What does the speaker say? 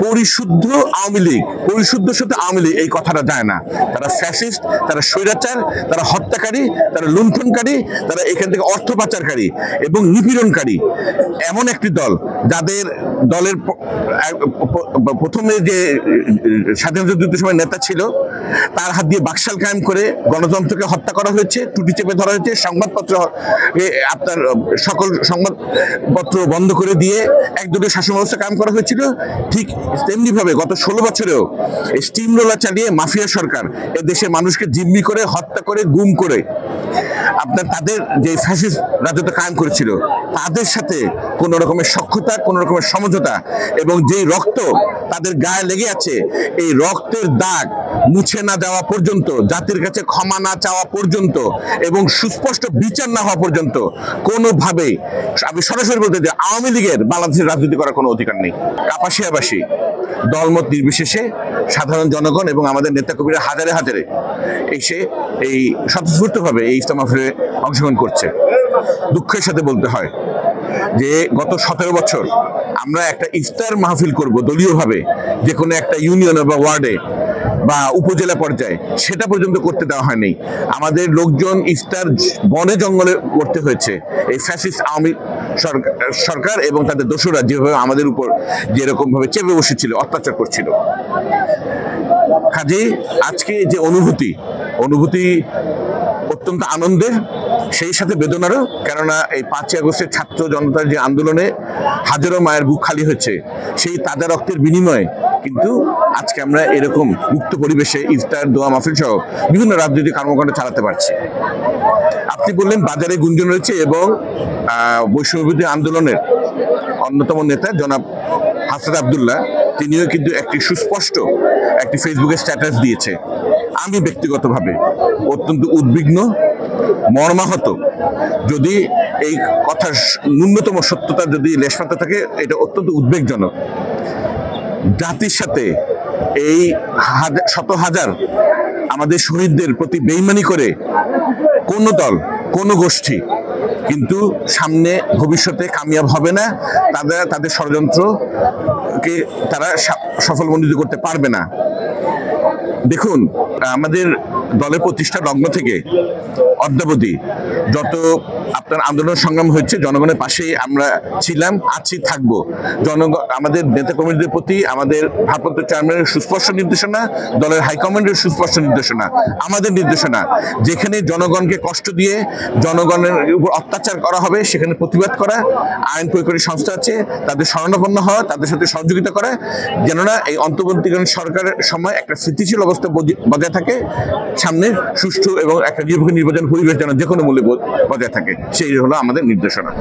পরিশুদ্ধ আওয়ামী লীগ, পরিশুদ্ধ সাথে আওয়ামী লীগ এই কথাটা যায় না। তারা ফ্যাসিস্ট, তারা স্বৈরাচার, তারা হত্যাকারী, তারা লুণ্ঠনকারী, তারা এখান থেকে অর্থ পাচারকারী এবং নিপীড়নকারী। এমন একটি দল যাদের দলের প্রথমে যে স্বাধীনতা যুদ্ধের সময় নেতা ছিল তার হাত দিয়ে বাকশাল কায়েম করে গণতন্ত্রকে হত্যা করা হয়েছে, টুটি চেপে ধরা হয়েছে, সংবাদপত্র আপনার সকল সংবাদপত্র বন্ধ করে দিয়ে একদলীয় শাসন ব্যবস্থা কায়েম করা হয়েছিল। ঠিক তেমনি ভাবে গত 16 বছরেও স্টিম রোলার চালিয়ে মাফিয়া সরকার এ দেশের মানুষকে জিম্মি করে, হত্যা করে, গুম করে আপনার তাদের যে ফ্যাসিস্ট রাজত্ব কায়েম করেছিল তাদের সাথে কোন রকমের সখ্যতা, কোন রকমের সমঝোতা এবং যেই রক্ত তাদের গায়ে লেগে আছে এই রক্তের দাগ মুছে না যাওয়া পর্যন্ত, জাতির কাছে ক্ষমা না চাওয়া পর্যন্ত এবং সুস্পষ্ট বিচার না হওয়া পর্যন্ত কোনোভাবেই আমি সরাসরি বলতে যে আওয়ামী লীগের বাংলাদেশের রাজনীতি করার কোনো অধিকার নেই। কাপাসিয়াবাসী দলমত নির্বিশেষে সাধারণ জনগণ এবং আমাদের নেতাকর্মীরা হাজারে হাজারে এসে এই স্বতঃস্ফূর্তভাবে এই ইফতার মাহফিলে অংশগ্রহণ করছে। দুঃখের সাথে বলতে হয় যে গত 17 বছর আমরা একটা ইফতার মাহফিল করব দলীয়ভাবে যে কোনো একটা ইউনিয়নে বা ওয়ার্ডে বা উপজেলা পর্যায়ে, সেটা পর্যন্ত করতে দেওয়া হয়নি। আমাদের লোকজন ইফতার বনে জঙ্গলে করতে হয়েছে এই ফ্যাসিস্ট আওয়ামী সরকার এবং তাদের দোসররা যেভাবে আমাদের উপর যেরকম ভাবে চেপে বসেছিল, অত্যাচার করছিল। কাজেই আজকে যে অনুভূতি অত্যন্ত আনন্দের, সেই সাথে বেদনারও। কেননা এই 5ই আগস্টের ছাত্র জনতার যে আন্দোলনে হাজারো মায়ের বুক খালি হচ্ছে, সেই তাজা রক্তের বিনিময়ে কিন্তু আজকে আমরা এরকম মুক্ত পরিবেশে ইফতার, দোয়া মাহফিল সহ বিভিন্ন রাজনৈতিক কর্মকাণ্ড চালাতে পারছি। আপনি বললেন বাজারে গুঞ্জন রয়েছে এবং বৈষম্যবিরোধী আন্দোলনের অন্যতম নেতা জনাব হাসনাত আব্দুল্লাহ তিনিও কিন্তু একটি সুস্পষ্ট একটি ফেসবুকে স্ট্যাটাস দিয়েছে। আমি ব্যক্তিগতভাবে অত্যন্ত উদ্বিগ্ন, মর্মাহত। যদি এই কথার ন্যূনতম সত্যতা যদি লেশমাত্রা থাকে, এটা অত্যন্ত উদ্বেগজনক। জাতির সাথে এই শত হাজার আমাদের শহীদদের প্রতি বেইমানি করে কোনো দল, কোনো গোষ্ঠী কিন্তু সামনে ভবিষ্যতে কামিয়াব হবে না। তাদের ষড়যন্ত্রকে তারা সফলমণ্ডিত করতে পারবে না। দেখুন, আমাদের দলের প্রতিষ্ঠা লগ্ন থেকে অদ্যাবধি যত আপনার আন্দোলন সংগ্রাম হয়েছে, জনগণের পাশেই আমরা ছিলাম, আছি, থাকবো। আমাদের নেতাকর্মীদের প্রতি আমাদের ভারপ্রাপ্ত চেয়ারম্যানের সুস্পষ্ট নির্দেশনা, দলের হাইকমান্ডের সুস্পষ্ট নির্দেশনা, আমাদের নির্দেশনা, যেখানে জনগণকে কষ্ট দিয়ে জনগণের উপর অত্যাচার করা হবে সেখানে প্রতিবাদ করা, আইন প্রয়োগকারী সংস্থা আছে তাদের শরণাপন্ন হওয়া, তাদের সাথে সহযোগিতা করা, যেন না এই অন্তর্বর্তীকালীন সরকারের সময় একটা স্থিতিশীল অবস্থা বজায় থাকে, সামনে সুষ্ঠু এবং একটা নির্বাচন পরিবেশ যেন যে কোনো মূল্যে বজায় থাকে, সেই হলো আমাদের নির্দেশনা।